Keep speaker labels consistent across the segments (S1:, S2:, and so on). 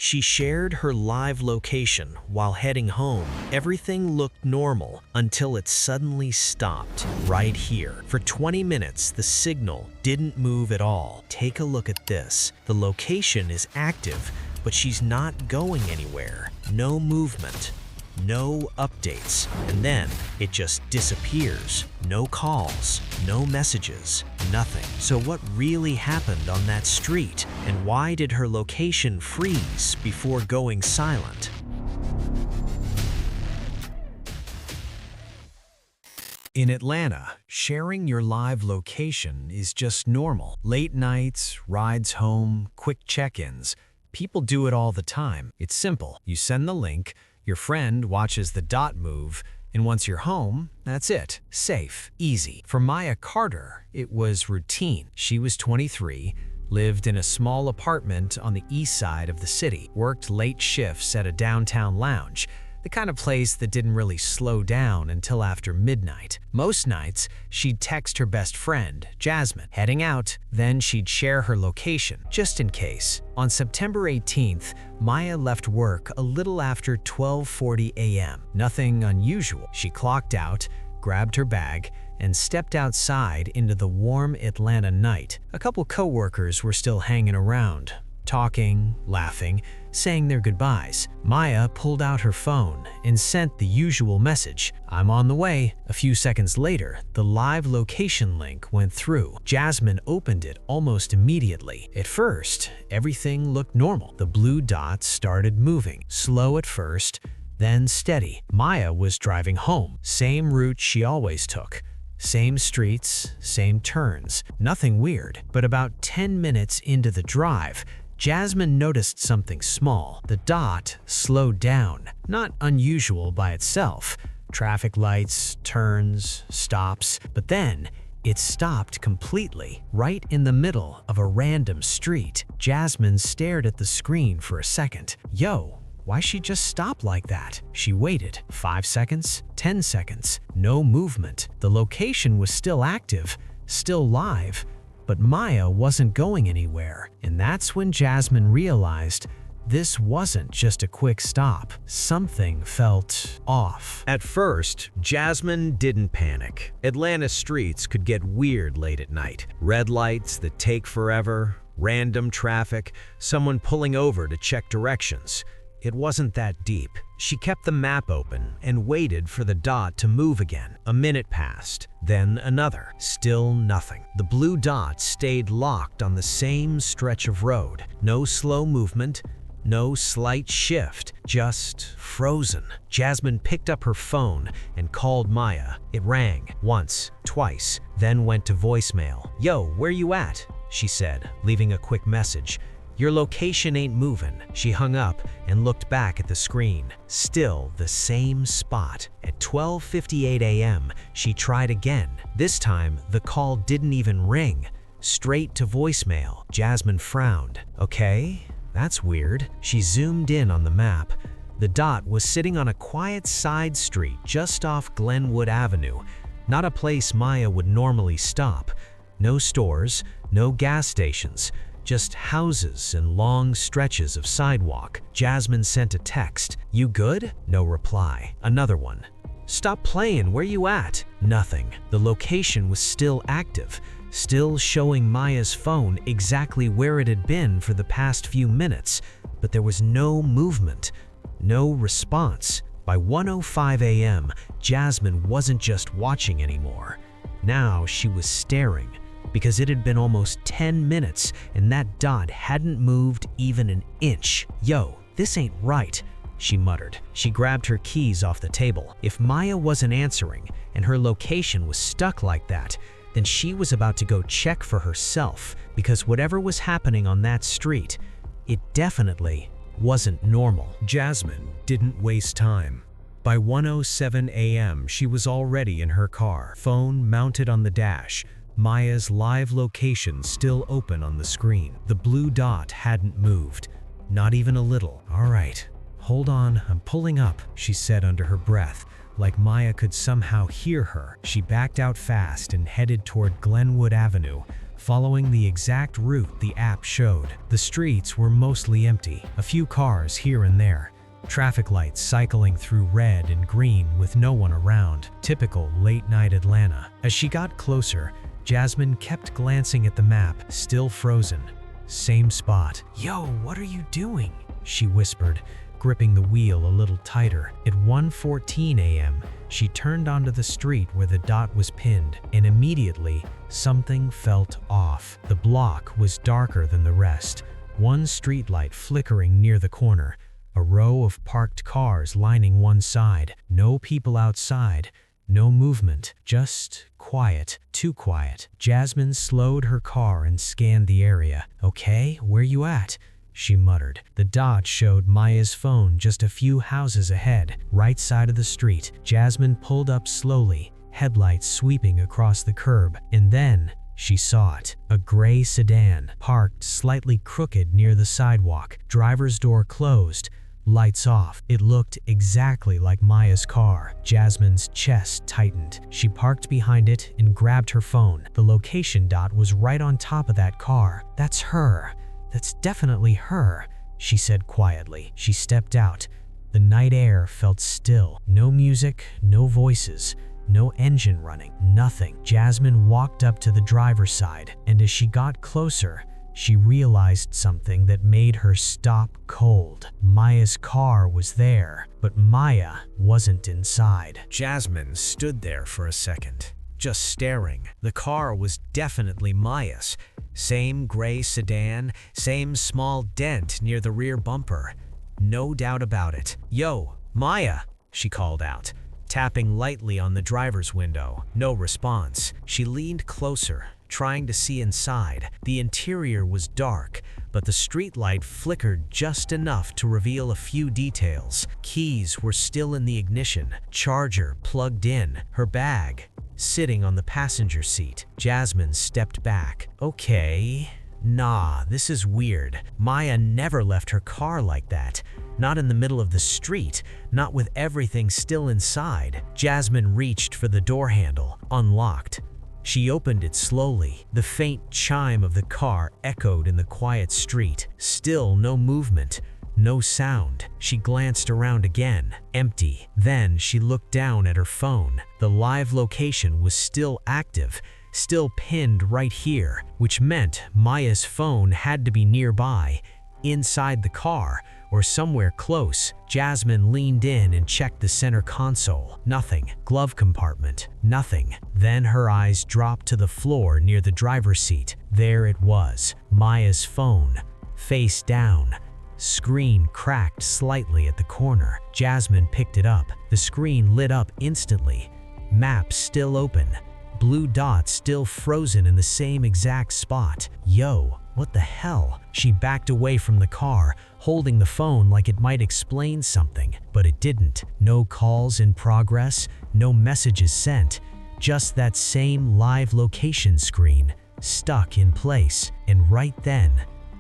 S1: She shared her live location while heading home. Everything looked normal until it suddenly stopped right here. For 20 minutes, the signal didn't move at all. Take a look at this. The location is active, but she's not going anywhere. No movement. No updates, and then it just disappears. No calls, no messages, nothing. So what really happened on that street, and why did her location freeze before going silent? In Atlanta, sharing your live location is just normal. Late nights, rides home, quick check-ins. People do it all the time. It's simple. You send the link, your friend watches the dot move, and once you're home, that's it. Safe, easy. For Maya Carter, it was routine. She was 23, lived in a small apartment on the east side of the city, worked late shifts at a downtown lounge, the kind of place that didn't really slow down until after midnight. Most nights, she'd text her best friend, Jasmine, heading out, then she'd share her location, just in case. On September 18th, Maya left work a little after 12:40 a.m. Nothing unusual. She clocked out, grabbed her bag, and stepped outside into the warm Atlanta night. A couple coworkers were still hanging around, talking, laughing, saying their goodbyes. Maya pulled out her phone and sent the usual message, "I'm on the way." A few seconds later, the live location link went through. Jasmine opened it almost immediately. At first, everything looked normal. The blue dots started moving, slow at first, then steady. Maya was driving home, same route she always took. Same streets, same turns, nothing weird. But about 10 minutes into the drive, Jasmine noticed something small. The dot slowed down. Not unusual by itself. Traffic lights, turns, stops. But then, it stopped completely, right in the middle of a random street. Jasmine stared at the screen for a second. Yo, why'd she just stop like that? She waited. 5 seconds, 10 seconds, no movement. The location was still active, still live, but Maya wasn't going anywhere. And that's when Jasmine realized this wasn't just a quick stop. Something felt off. At first, Jasmine didn't panic. Atlanta streets could get weird late at night. Red lights that take forever, random traffic, someone pulling over to check directions. It wasn't that deep. She kept the map open and waited for the dot to move again. A minute passed, then another. Still nothing. The blue dot stayed locked on the same stretch of road. No slow movement, no slight shift, just frozen. Jasmine picked up her phone and called Maya. It rang once, twice, then went to voicemail. "Yo, where you at?" she said, leaving a quick message. "Your location ain't moving." She hung up and looked back at the screen. Still the same spot. At 12:58 a.m., she tried again. This time, the call didn't even ring. Straight to voicemail. Jasmine frowned. Okay, that's weird. She zoomed in on the map. The dot was sitting on a quiet side street just off Glenwood Avenue. Not a place Maya would normally stop. No stores, no gas stations. Just houses and long stretches of sidewalk. Jasmine sent a text. "You good?" No reply. Another one. "Stop playing, where you at?" Nothing. The location was still active, still showing Maya's phone exactly where it had been for the past few minutes, but there was no movement, no response. By 1:05 a.m., Jasmine wasn't just watching anymore. Now she was staring, because it had been almost 10 minutes and that dot hadn't moved even an inch. "Yo, this ain't right," she muttered. She grabbed her keys off the table. If Maya wasn't answering and her location was stuck like that, then she was about to go check for herself, because whatever was happening on that street, it definitely wasn't normal. Jasmine didn't waste time. By 1:07 a.m., she was already in her car, phone mounted on the dash. Maya's live location still open on the screen. The blue dot hadn't moved, not even a little. "All right, hold on, I'm pulling up," she said under her breath, like Maya could somehow hear her. She backed out fast and headed toward Glenwood Avenue, following the exact route the app showed. The streets were mostly empty, a few cars here and there. Traffic lights cycling through red and green with no one around. Typical late-night Atlanta. As she got closer, Jasmine kept glancing at the map, still frozen. Same spot. "Yo, what are you doing?" she whispered, gripping the wheel a little tighter. At 1:14 a.m., she turned onto the street where the dot was pinned, and immediately, something felt off. The block was darker than the rest, one streetlight flickering near the corner, a row of parked cars lining one side, no people outside, no movement, just quiet, too quiet. Jasmine slowed her car and scanned the area. "Okay, where you at?" she muttered. The dot showed Maya's phone just a few houses ahead, right side of the street. Jasmine pulled up slowly, headlights sweeping across the curb, and then she saw it. A gray sedan, parked slightly crooked near the sidewalk, driver's door closed, lights off. It looked exactly like Maya's car. Jasmine's chest tightened. She parked behind it and grabbed her phone. The location dot was right on top of that car. "That's her. That's definitely her," she said quietly. She stepped out. The night air felt still. No music, no voices, no engine running, nothing. Jasmine walked up to the driver's side, and as she got closer, she realized something that made her stop cold. Maya's car was there, but Maya wasn't inside. Jasmine stood there for a second, just staring. The car was definitely Maya's. Same gray sedan, same small dent near the rear bumper. No doubt about it. "Yo, Maya," she called out, tapping lightly on the driver's window. No response. She leaned closer, trying to see inside. The interior was dark, but the streetlight flickered just enough to reveal a few details. Keys were still in the ignition, charger plugged in, her bag sitting on the passenger seat. Jasmine stepped back. "Okay, nah, this is weird. Maya never left her car like that. Not in the middle of the street, not with everything still inside." Jasmine reached for the door handle, unlocked. She opened it slowly. The faint chime of the car echoed in the quiet street. Still no movement, no sound. She glanced around again. Empty. Then she looked down at her phone. The live location was still active, still pinned right here, which meant Maya's phone had to be nearby, inside the car, or somewhere close. Jasmine leaned in and checked the center console. Nothing. Glove compartment. Nothing. Then her eyes dropped to the floor near the driver's seat. There it was. Maya's phone. Face down. Screen cracked slightly at the corner. Jasmine picked it up. The screen lit up instantly. Map still open. Blue dot still frozen in the same exact spot. "Yo, what the hell?" She backed away from the car, holding the phone like it might explain something, but it didn't. No calls in progress, no messages sent, just that same live location screen, stuck in place. And right then,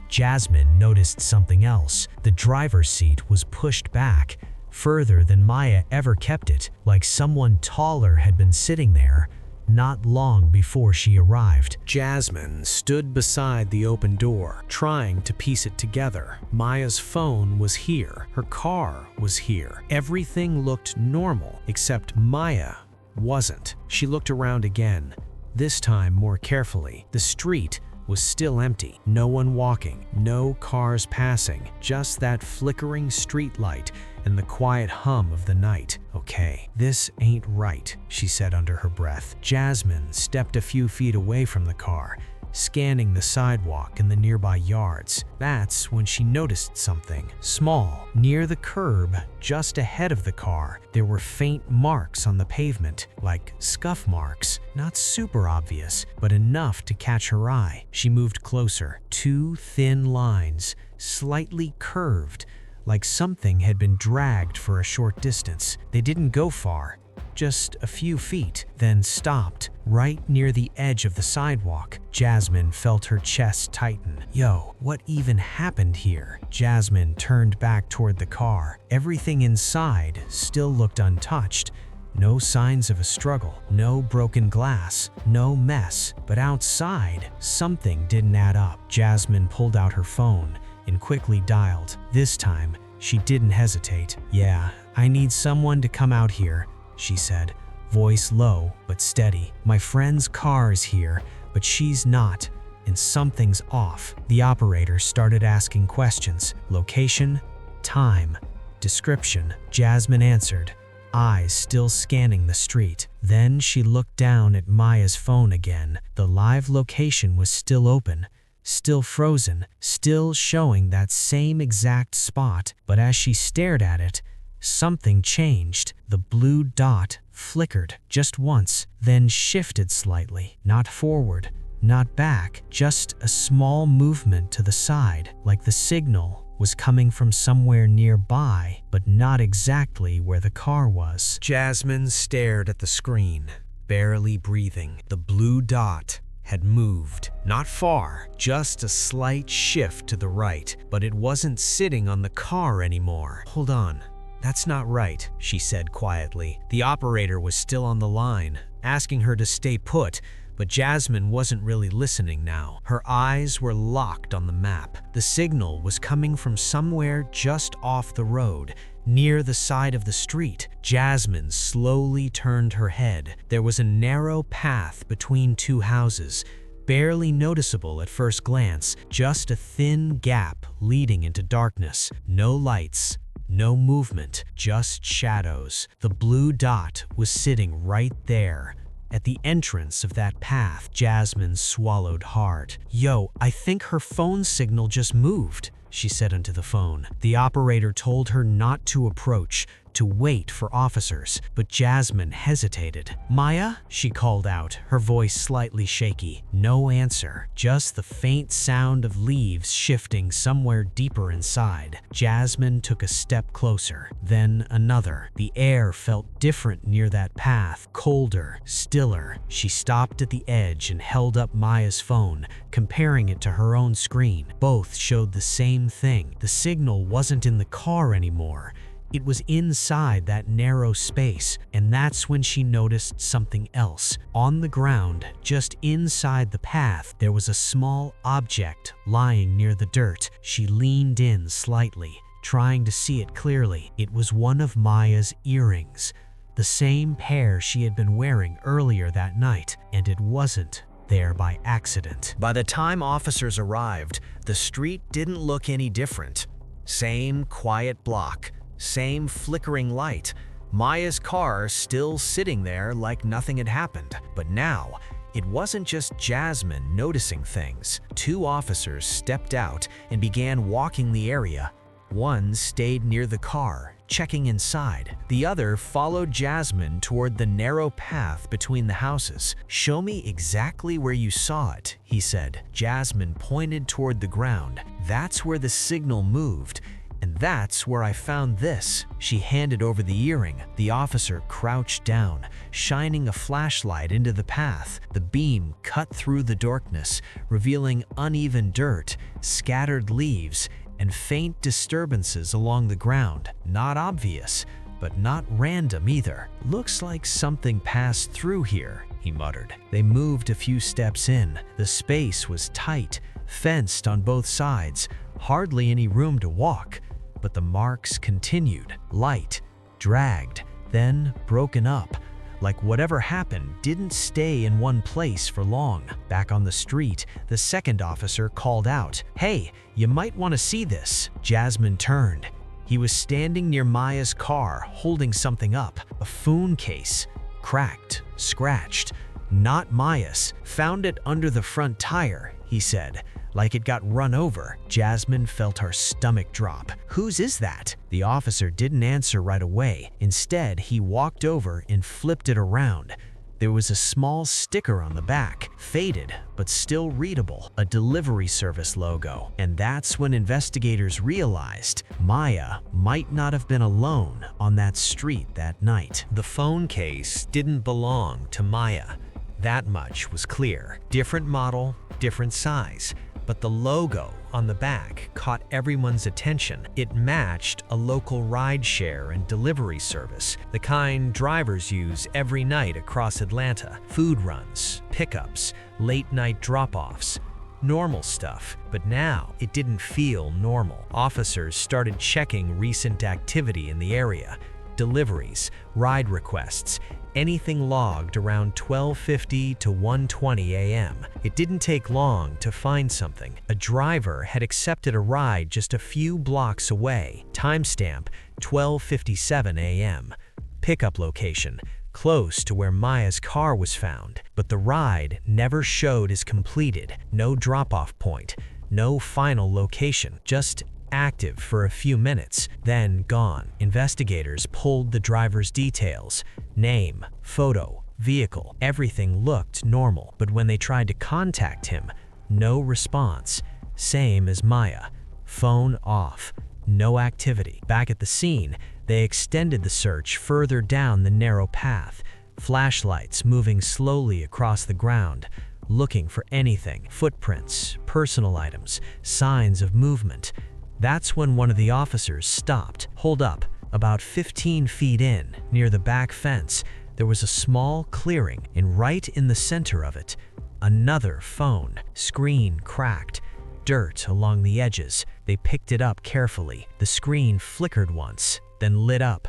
S1: Jasmine noticed something else. The driver's seat was pushed back, further than Maya ever kept it, like someone taller had been sitting there, not long before she arrived. Jasmine stood beside the open door, trying to piece it together. Maya's phone was here. Her car was here. Everything looked normal, except Maya wasn't. She looked around again, this time more carefully. The street was still empty. No one walking, no cars passing, just that flickering streetlight and the quiet hum of the night. "Okay, this ain't right," she said under her breath. Jasmine stepped a few feet away from the car, scanning the sidewalk and the nearby yards. That's when she noticed something small. Near the curb, just ahead of the car, there were faint marks on the pavement, like scuff marks. Not super obvious, but enough to catch her eye. She moved closer. Two thin lines, slightly curved, like something had been dragged for a short distance. They didn't go far, just a few feet, then stopped right near the edge of the sidewalk. Jasmine felt her chest tighten. Yo, what even happened here? Jasmine turned back toward the car. Everything inside still looked untouched. No signs of a struggle, no broken glass, no mess. But outside, something didn't add up. Jasmine pulled out her phone and quickly dialed. This time, she didn't hesitate. "Yeah, I need someone to come out here," she said, voice low but steady. "My friend's car is here, but she's not, and something's off." The operator started asking questions. Location, time, description. Jasmine answered, eyes still scanning the street. Then she looked down at Maya's phone again. The live location was still open, still frozen, still showing that same exact spot. But as she stared at it, something changed. The blue dot flickered just once, then shifted slightly. Not forward, not back, just a small movement to the side, like the signal was coming from somewhere nearby, but not exactly where the car was. Jasmine stared at the screen, barely breathing. The blue dot had moved. Not far, just a slight shift to the right, but it wasn't sitting on the car anymore. "Hold on, that's not right," she said quietly. The operator was still on the line, asking her to stay put, but Jasmine wasn't really listening now. Her eyes were locked on the map. The signal was coming from somewhere just off the road, near the side of the street. Jasmine slowly turned her head. There was a narrow path between two houses, barely noticeable at first glance, just a thin gap leading into darkness. No lights, no movement, just shadows. The blue dot was sitting right there, at the entrance of that path. Jasmine swallowed hard. "Yo, I think her phone signal just moved," she said into the phone. The operator told her not to approach, to wait for officers, but Jasmine hesitated. "Maya?" she called out, her voice slightly shaky. No answer, just the faint sound of leaves shifting somewhere deeper inside. Jasmine took a step closer, then another. The air felt different near that path, colder, stiller. She stopped at the edge and held up Maya's phone, comparing it to her own screen. Both showed the same thing. The signal wasn't in the car anymore. It was inside that narrow space, and that's when she noticed something else. On the ground, just inside the path, there was a small object lying near the dirt. She leaned in slightly, trying to see it clearly. It was one of Maya's earrings, the same pair she had been wearing earlier that night, and it wasn't there by accident. By the time officers arrived, the street didn't look any different. Same quiet block, same flickering light, Maya's car still sitting there like nothing had happened. But now, it wasn't just Jasmine noticing things. Two officers stepped out and began walking the area. One stayed near the car, checking inside. The other followed Jasmine toward the narrow path between the houses. "Show me exactly where you saw it," he said. Jasmine pointed toward the ground. "That's where the signal moved. And that's where I found this." She handed over the earring. The officer crouched down, shining a flashlight into the path. The beam cut through the darkness, revealing uneven dirt, scattered leaves, and faint disturbances along the ground. Not obvious, but not random either. "Looks like something passed through here," he muttered. They moved a few steps in. The space was tight, fenced on both sides, hardly any room to walk. But the marks continued, light, dragged, then broken up, like whatever happened didn't stay in one place for long. Back on the street, the second officer called out, "Hey, you might want to see this." Jasmine turned. He was standing near Maya's car, holding something up, a phone case, cracked, scratched. "Not Maya's. Found it under the front tire," he said, like it got run over. Jasmine felt her stomach drop. "Whose is that?" The officer didn't answer right away. Instead, he walked over and flipped it around. There was a small sticker on the back, faded but still readable, a delivery service logo. And that's when investigators realized Maya might not have been alone on that street that night. The phone case didn't belong to Maya. That much was clear. Different model, different size. But the logo on the back caught everyone's attention. It matched a local rideshare and delivery service, the kind drivers use every night across Atlanta. Food runs, pickups, late-night drop-offs. Normal stuff, but now it didn't feel normal. Officers started checking recent activity in the area. Deliveries, ride requests, anything logged around 12:50 to 1:20 a.m. It didn't take long to find something. A driver had accepted a ride just a few blocks away. Timestamp 12:57 a.m. Pickup location close to where Maya's car was found, but the ride never showed as completed. No drop-off point, no final location, just active for a few minutes, then gone. Investigators pulled the driver's details, name, photo, vehicle. Everything looked normal, but when they tried to contact him, no response. Same as Maya. Phone off. No activity. Back at the scene, they extended the search further down the narrow path, flashlights moving slowly across the ground, looking for anything, footprints, personal items, signs of movement. That's when one of the officers stopped. Hold up. About 15 feet in, near the back fence, there was a small clearing, and right in the center of it, another phone. Screen cracked. Dirt along the edges. They picked it up carefully. The screen flickered once, then lit up.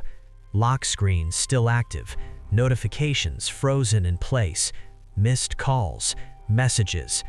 S1: Lock screen still active. Notifications frozen in place. Missed calls, messages,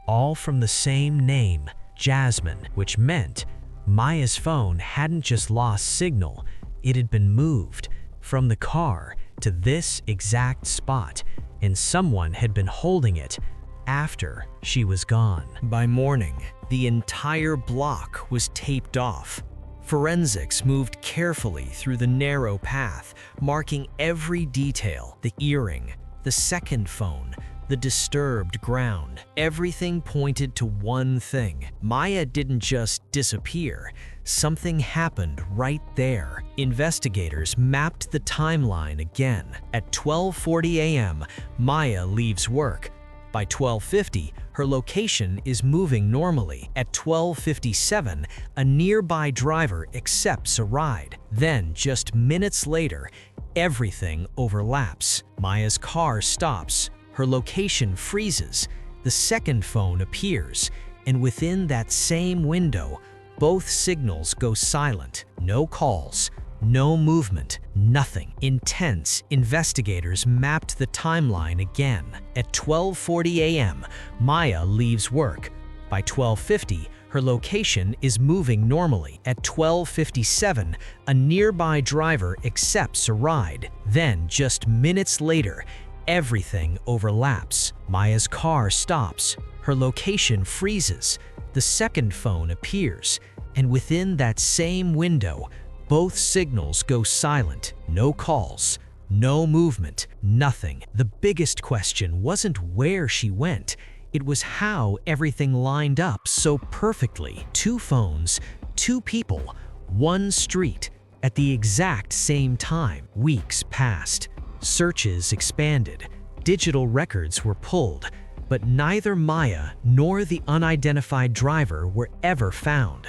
S1: all from the same name, Jasmine, which meant Maya's phone hadn't just lost signal, it had been moved from the car to this exact spot, and someone had been holding it after she was gone. By morning, the entire block was taped off. Forensics moved carefully through the narrow path, marking every detail: the earring, the second phone, the disturbed ground. Everything pointed to one thing. Maya didn't just disappear. Something happened right there. Investigators mapped the timeline again. At 12:40 a.m., Maya leaves work. By 12:50, her location is moving normally. At 12:57, a nearby driver accepts a ride. Then, just minutes later, everything overlaps. Maya's car stops. Her location freezes, the second phone appears, and within that same window, both signals go silent. No calls, no movement, nothing. Intense, investigators mapped the timeline again. At 12:40 a.m., Maya leaves work. By 12:50, her location is moving normally. At 12:57, a nearby driver accepts a ride. Then, just minutes later, everything overlaps. Maya's car stops. Her location freezes. The second phone appears. And within that same window, both signals go silent. No calls, no movement, nothing. The biggest question wasn't where she went. It was how everything lined up so perfectly. Two phones, two people, one street, at the exact same time. Weeks passed. Searches expanded, digital records were pulled, but neither Maya nor the unidentified driver were ever found.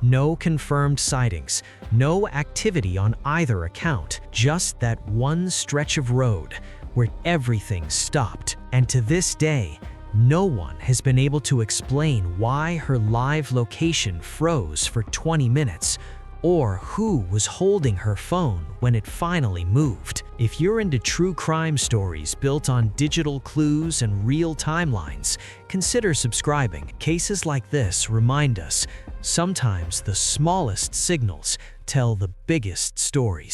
S1: No confirmed sightings, no activity on either account, just that one stretch of road where everything stopped. And to this day, no one has been able to explain why her live location froze for 20 minutes, or who was holding her phone when it finally moved. If you're into true crime stories built on digital clues and real timelines, consider subscribing. Cases like this remind us, sometimes the smallest signals tell the biggest stories.